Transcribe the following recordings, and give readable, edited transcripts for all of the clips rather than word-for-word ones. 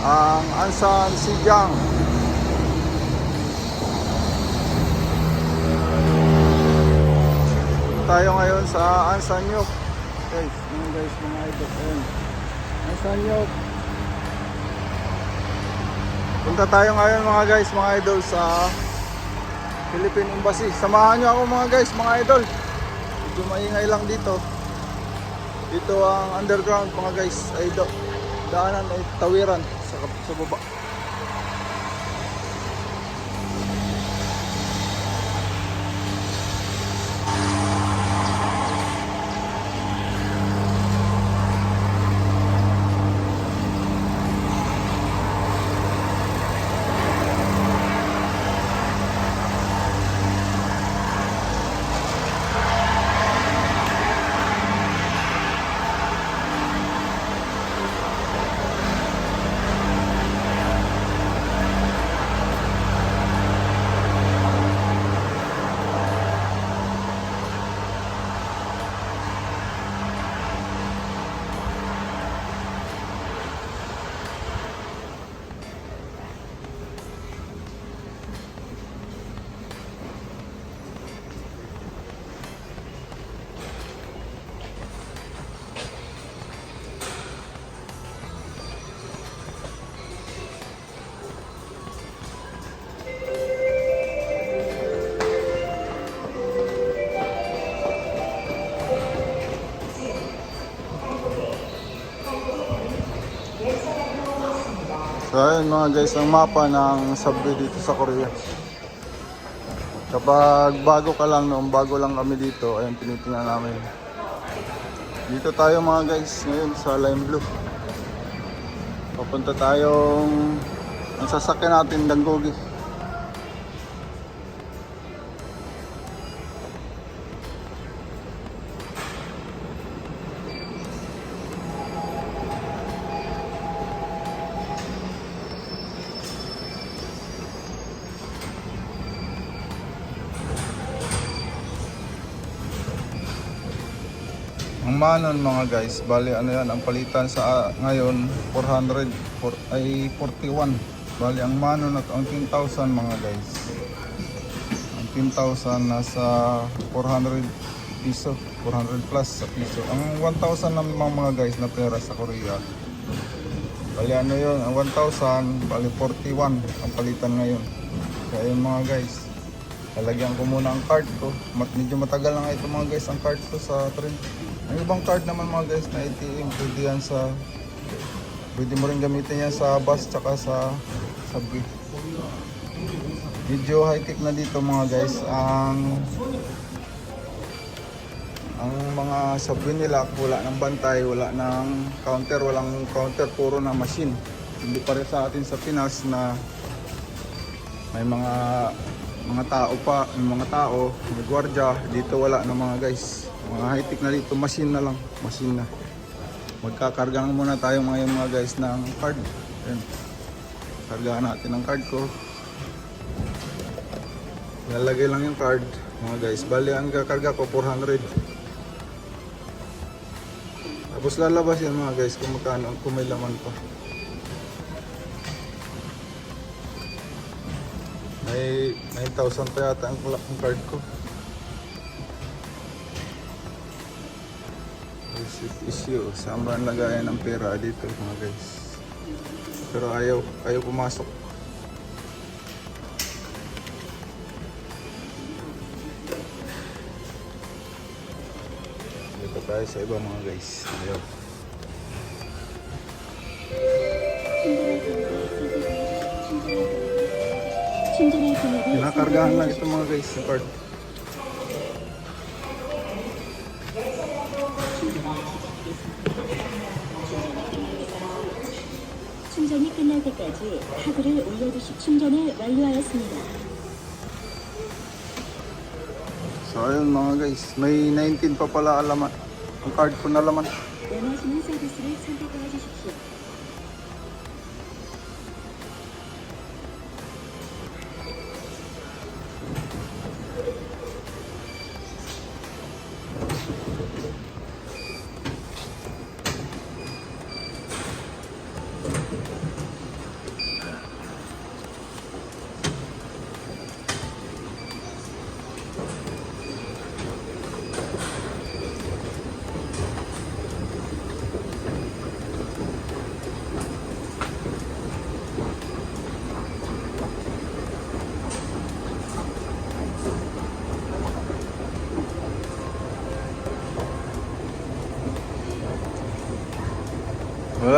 ang Ansan Sigyang. Tayo ngayon sa Ansan Yok. Guys, mga idol. Ayan. Ansan Yok. Punta tayo ngayon mga guys, mga idol sa Philippine Embassy. Samahan nyo ako mga guys, mga idol. Medyo maingay lang dito. Dito ang underground mga guys. Ay daanan ay tawiran sa baba. So ayun mga guys, ang mapa ng subway dito sa Korea. Kapag bago ka lang noon, bago lang kami dito, ayun tinitingnan namin. Dito tayo mga guys ngayon sa Lime Blue. Papunta tayong, ang sasakyan natin Danggogi. Ang manon mga guys, bali ano yan, ang palitan sa ngayon 400 ay 41. Bali ang manon at ang 10,000 mga guys. Ang 10,000 nasa 400 piso, 400 plus sa piso. Ang 1,000 naman mga guys na pera sa Korea. Bali ano yun, ang 1,000, bali 41 ang palitan ngayon. Kaya yun mga guys, lalagyan ko muna ang card ko. Medyo matagal na nga ito mga guys ang card ko sa train. Ang ibang card naman mga guys na ATM, pwede yan sa, pwede mo rin gamitin yan sa bus tsaka sa subway. Medyo high tech na dito mga guys. Ang mga subway nila wala ng bantay, wala ng counter, walang counter, puro na machine. Hindi pa rin sa atin sa Pinas na may mga tao pa, may mga tao, may gwardiya. Dito wala na mga guys. Mga high-tech na dito, machine na lang, machine na. Magkakarga muna tayo ngayon mga guys ng card. Ayan. Kargaan natin ang card ko. Lalagay lang yung card mga guys. Bali ang kakarga ko 400. Tapos lalabas yan mga guys kung magkano, kung may laman pa. May 9,000 pa yata ang card ko. Issue, saan ba ang lagayan ng pera dito mga guys? Pero ayaw pumasok. Dito tayo sa iba mga guys. Ayaw. Pinakargahan lang ito mga guys sa card. 충전이 끝날 때까지 카드를 올려두시 충전을 완료하였습니다. So ayun mga guys, may 19 pa pala alaman. Ang card ko na laman. 원하시는 서비스를 선택해 주십시오.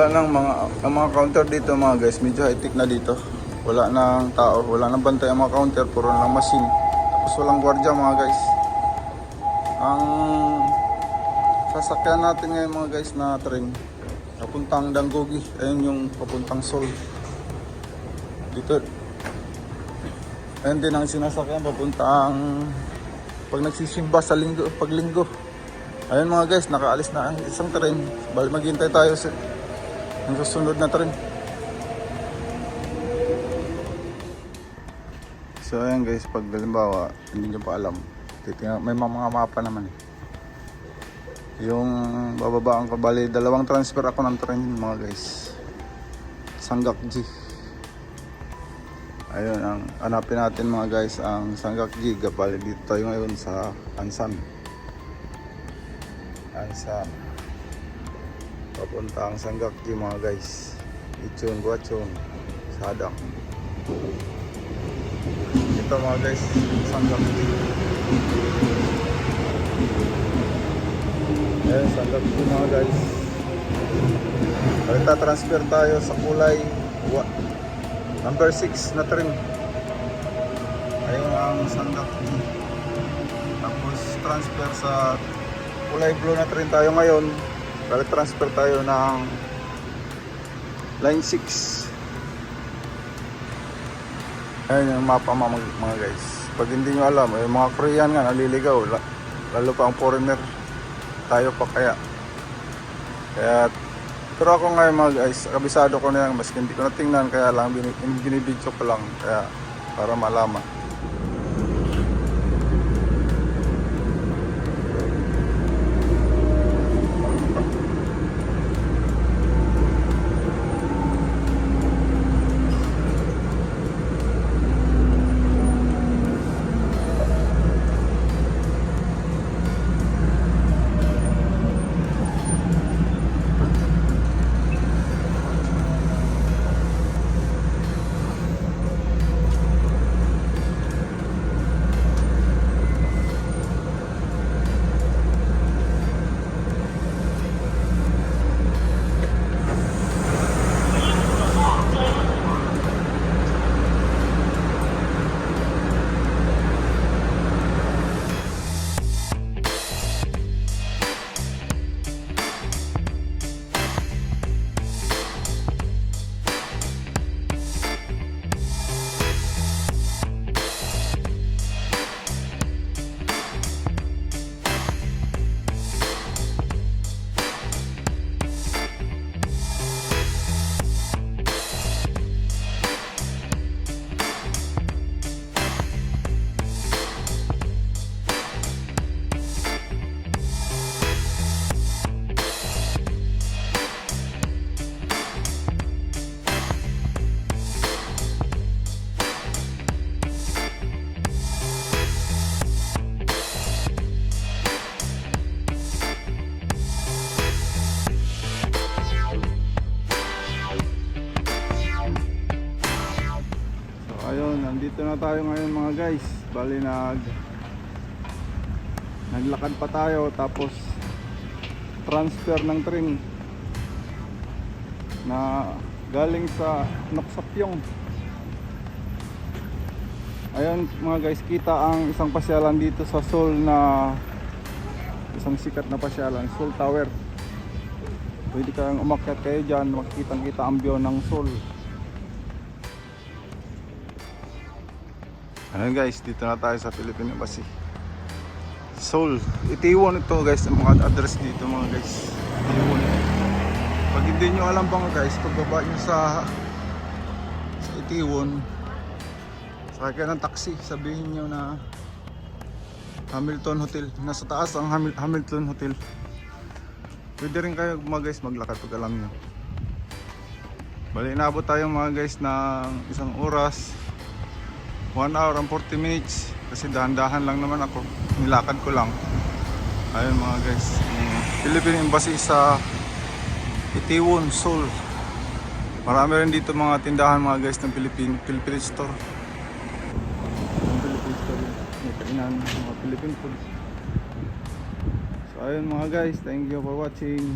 Wala nang ang mga counter dito mga guys, medyo high-tech na dito. Wala nang tao, wala nang bantay ang mga counter, puro lang machine. Tapos walang gwardiya mga guys. Ang sasakyan natin ngayon mga guys na train, papuntang Dangogi. Ayun yung papuntang Seoul. Dito. Ayun din ang sinasakyan papuntang pag nagsisimba sa linggo, pag linggo. Ayun mga guys, nakaalis na ang isang train. Bali maghintay tayo sa ang susunod na train. So ayan guys, pag halimbawa hindi nyo pa alam, titingnan, may mga mapa naman eh. Yung bababaan ko, bali dalawang transfer ako ng train mga guys. Sanggakji. Ayun, ang hanapin natin mga guys ang Sanggakji. Bali dito tayo ngayon sa Ansan. Ansan. Papunta ang Sanggakji mga guys. Ichon, Guachon, Sadak. Ito mga guys, Sanggakji. Ayan, Sanggakji mga guys. Bali transfer tayo sa kulay number 6 na train. Ayun ang Sanggakji. Tapos transfer sa kulay blue na train tayo ngayon. Bali transfer tayo ng line 6. Ayun yung mapa mga guys. Pag hindi nyo alam, yung mga Korean nga naliligaw, lalo pa ang foreigner. Tayo pa kaya. Pero ako ngayon mga guys, kabisado ko na yan, maski hindi ko natingnan, kaya lang binibidyo ko lang, kaya para malaman. Ayun, nandito na tayo ngayon mga guys. Bali naglakad pa tayo, tapos transfer ng train na galing sa Noksapyong. Ayun mga guys, kita ang isang pasyalan dito sa Seoul, na isang sikat na pasyalan, Seoul Tower. Pwede kayong umakyat kayo dyan, makikita ang view ng Seoul. Ayun guys, dito na tayo sa Philippine Embassy, Seoul. Itaewon ito guys, ang mga address dito mga guys. Itaewon. Pag hindi nyo alam ba guys, pagbaba nyo sa Itaewon, sakay kayo ng taxi, sabihin nyo na Hamilton Hotel. Nasa taas ang Hamilton Hotel. Pwede rin kayo mga guys maglakad pag alam nyo. Bali, inabot tayo mga guys ng isang oras, 1 hour and 40 minutes, kasi dahan-dahan lang naman ako, nilakad ko lang. Ayun mga guys, Philippine Embassy sa Itaewon, Seoul. Marami rin dito mga tindahan mga guys ng Philippine store. Yung Philippine store, may kainan, mga Philippine food. So ayun mga guys, thank you for watching.